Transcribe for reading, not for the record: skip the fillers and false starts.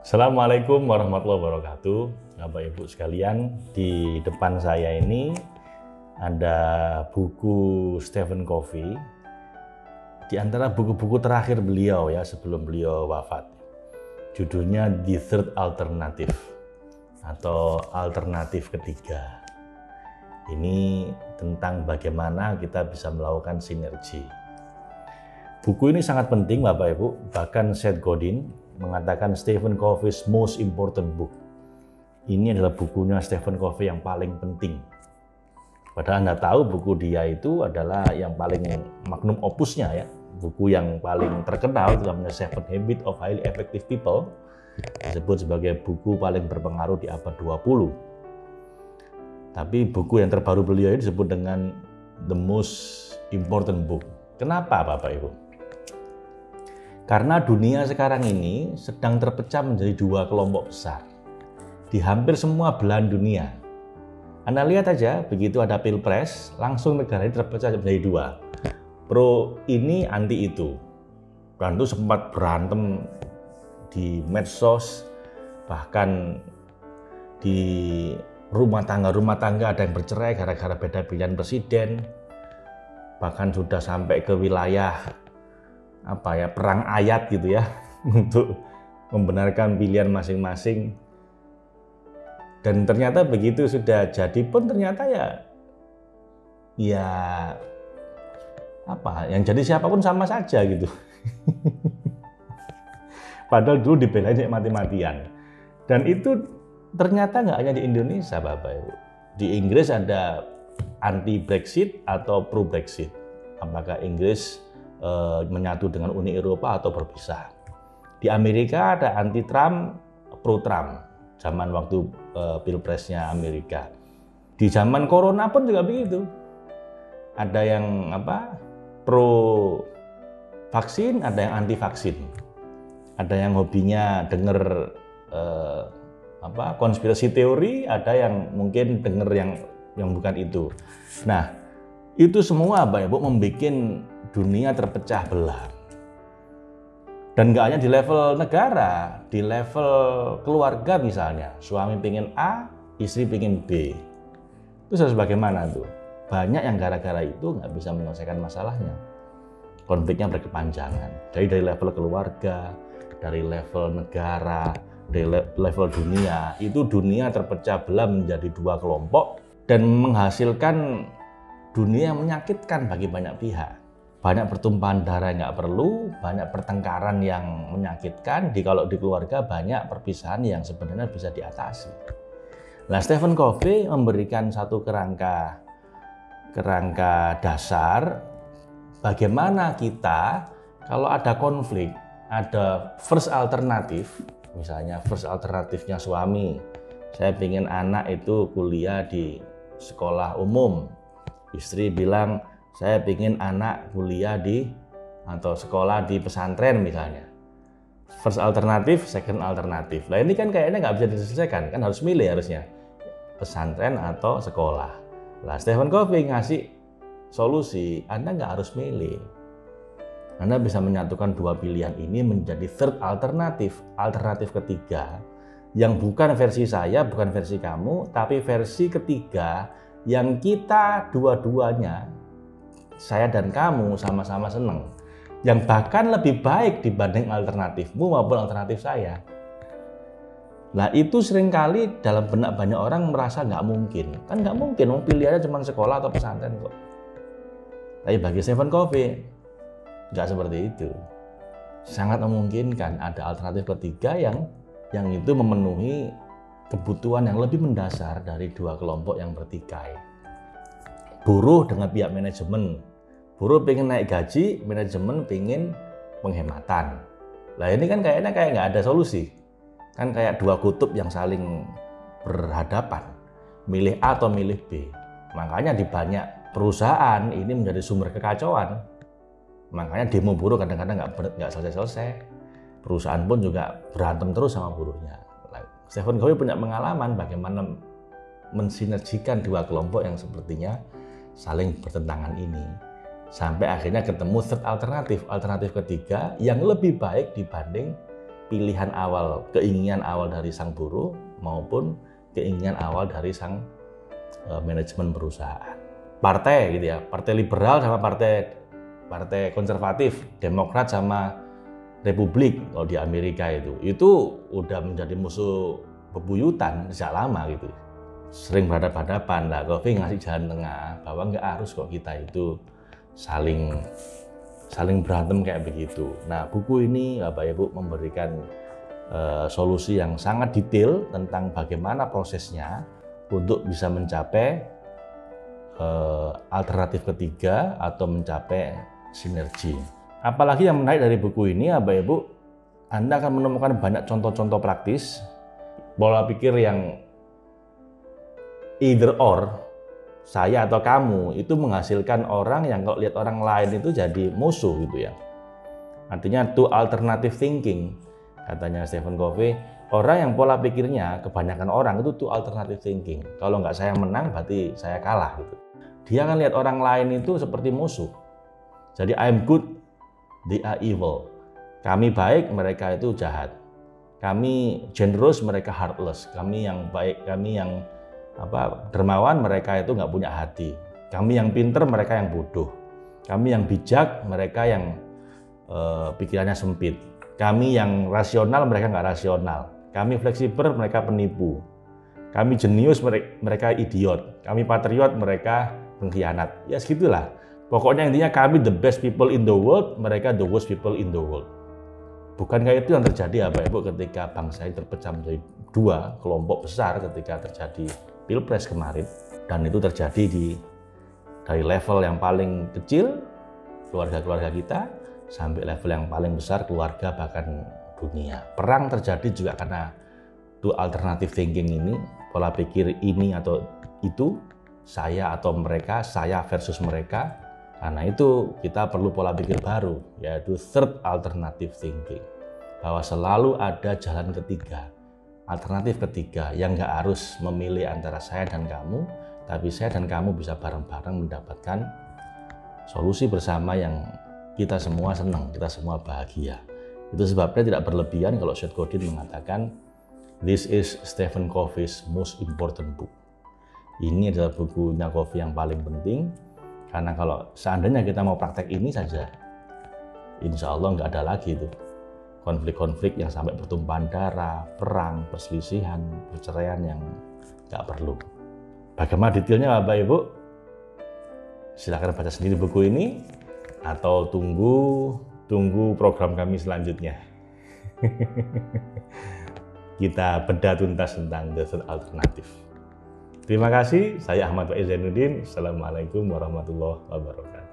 Assalamualaikum warahmatullahi wabarakatuh. Bapak Ibu sekalian, di depan saya ini ada buku Stephen Covey. Di antara buku-buku terakhir beliau ya sebelum beliau wafat. Judulnya The Third Alternative atau alternatif ketiga. Ini tentang bagaimana kita bisa melakukan sinergi. Buku ini sangat penting Bapak Ibu, bahkan Seth Godin mengatakan Stephen Covey's most important book. Ini adalah bukunya Stephen Covey yang paling penting. Padahal Anda tahu buku dia itu adalah yang paling magnum opusnya ya. Buku yang paling terkenal itu namanya Seven Habits of Highly Effective People. Disebut sebagai buku paling berpengaruh di abad 20. Tapi buku yang terbaru beliau ini disebut dengan the most important book. Kenapa Bapak Ibu? Karena dunia sekarang ini sedang terpecah menjadi dua kelompok besar. Di hampir semua belahan dunia. Anda lihat aja, begitu ada pilpres, langsung negara ini terpecah menjadi dua. Pro ini, anti itu. Dan itu sempat berantem di medsos, bahkan di rumah tangga ada yang bercerai gara-gara beda pilihan presiden. Bahkan sudah sampai ke wilayah perang ayat gitu ya untuk membenarkan pilihan masing-masing. Dan ternyata begitu sudah jadi pun ternyata yang jadi siapapun sama saja gitu. Padahal dulu dibelain mati-matian. Dan itu ternyata nggak hanya di Indonesia Bapak Ibu. Di Inggris ada anti Brexit atau pro Brexit. Apakah Inggris menyatu dengan Uni Eropa atau berpisah. Di Amerika ada anti Trump, pro Trump, zaman waktu pilpresnya Amerika. Di zaman corona pun juga begitu. Ada yang pro vaksin, ada yang anti vaksin. Ada yang hobinya denger konspirasi teori, ada yang mungkin denger yang bukan itu. Nah, itu semua Bapak Ibu membuat dunia terpecah belah. Dan nggak hanya di level negara, di level keluarga misalnya. Suami pingin A, istri pingin B. Itu harus bagaimana tuh? Banyak yang gara-gara itu nggak bisa menyelesaikan masalahnya. Konfliknya berkepanjangan. Dari level keluarga, dari level negara, dari level dunia. Itu dunia terpecah belah menjadi dua kelompok dan menghasilkan dunia yang menyakitkan bagi banyak pihak. Banyak pertumpahan darah yang nggak perlu, banyak pertengkaran yang menyakitkan. Kalau di keluarga banyak perpisahan yang sebenarnya bisa diatasi. Nah, Stephen Covey memberikan satu kerangka dasar bagaimana kita kalau ada konflik, ada first alternatif, misalnya first alternatifnya suami, saya ingin anak itu kuliah di sekolah umum, istri bilang saya ingin anak kuliah atau sekolah di pesantren misalnya. First alternatif, second alternatif. Nah ini kan kayaknya nggak bisa diselesaikan, kan harus milih harusnya. Pesantren atau sekolah. Nah Stephen Covey ngasih solusi, Anda nggak harus milih. Anda bisa menyatukan dua pilihan ini menjadi third alternatif, alternatif ketiga. Yang bukan versi saya, bukan versi kamu, tapi versi ketiga yang kita dua-duanya, saya dan kamu sama-sama senang, yang bahkan lebih baik dibanding alternatifmu maupun alternatif saya. Nah itu seringkali dalam benak banyak orang merasa nggak mungkin. Kan nggak mungkin, pilihannya cuma sekolah atau pesantren kok. Tapi bagi Stephen Covey nggak seperti itu. Sangat memungkinkan ada alternatif ketiga yang itu memenuhi kebutuhan yang lebih mendasar dari dua kelompok yang bertikai. Buruh dengan pihak manajemen. Buruh pengen naik gaji, manajemen pengen penghematan. Nah ini kan kayaknya nggak ada solusi. Kan kayak dua kutub yang saling berhadapan. Milih A atau milih B. Makanya di banyak perusahaan ini menjadi sumber kekacauan. Makanya demo buruh kadang-kadang nggak selesai-selesai. Perusahaan pun juga berantem terus sama buruhnya. Stephen Covey punya pengalaman bagaimana mensinergikan dua kelompok yang sepertinya saling bertentangan ini. Sampai akhirnya ketemu third alternatif ketiga yang lebih baik dibanding pilihan awal, keinginan awal dari sang buruh maupun keinginan awal dari sang manajemen perusahaan. Partai gitu ya, partai liberal sama partai konservatif, Demokrat sama Republik kalau di Amerika itu udah menjadi musuh bebuyutan sejak lama gitu. Sering berhadapan-hadapan. Nah, Covey ngasih jalan tengah bahwa nggak harus kok kita itu saling berantem kayak begitu. Nah, buku ini Bapak Ibu memberikan solusi yang sangat detail tentang bagaimana prosesnya untuk bisa mencapai alternatif ketiga atau mencapai sinergi. Apalagi yang menarik dari buku ini, Bapak Ibu, Anda akan menemukan banyak contoh-contoh praktis, pola pikir yang either or, saya atau kamu, itu menghasilkan orang yang kalau lihat orang lain itu jadi musuh gitu ya. Artinya two alternative thinking, katanya Stephen Covey, orang yang pola pikirnya kebanyakan orang itu two alternative thinking. Kalau nggak saya menang, berarti saya kalah gitu. Dia akan lihat orang lain itu seperti musuh. Jadi I'm good, they are evil. Kami baik, mereka itu jahat. Kami generous, mereka heartless. Kami yang baik, kami yang dermawan, mereka itu nggak punya hati. Kami yang pinter, mereka yang bodoh. Kami yang bijak, mereka yang pikirannya sempit. Kami yang rasional, mereka nggak rasional. Kami fleksibel, mereka penipu. Kami jenius, mereka idiot. Kami patriot, mereka pengkhianat. Ya segitulah. Pokoknya intinya kami the best people in the world, mereka the worst people in the world. Bukankah itu yang terjadi Bapak Ibu ketika bangsa ini terpecah menjadi dua kelompok besar ketika terjadi Pilpres kemarin, dan itu terjadi dari level yang paling kecil keluarga-keluarga kita sampai level yang paling besar keluarga bahkan dunia. Perang terjadi juga karena two alternative thinking ini, pola pikir ini atau itu, saya atau mereka, saya versus mereka. Karena itu kita perlu pola pikir baru, yaitu third alternative thinking, bahwa selalu ada jalan ketiga, alternatif ketiga yang nggak harus memilih antara saya dan kamu, tapi saya dan kamu bisa bareng-bareng mendapatkan solusi bersama yang kita semua senang, kita semua bahagia. Itu sebabnya tidak berlebihan kalau Seth Godin mengatakan, this is Stephen Covey's most important book. Ini adalah bukunya Covey yang paling penting, karena kalau seandainya kita mau praktek ini saja, insya Allah nggak ada lagi itu konflik-konflik yang sampai pertumpahan darah, perang, perselisihan, perceraian yang nggak perlu. Bagaimana detailnya Bapak Ibu? Silakan baca sendiri buku ini atau tunggu program kami selanjutnya. Kita bedah tuntas tentang the third alternative. Terima kasih, saya Ahmad Faiz Zainuddin. Assalamualaikum warahmatullahi wabarakatuh.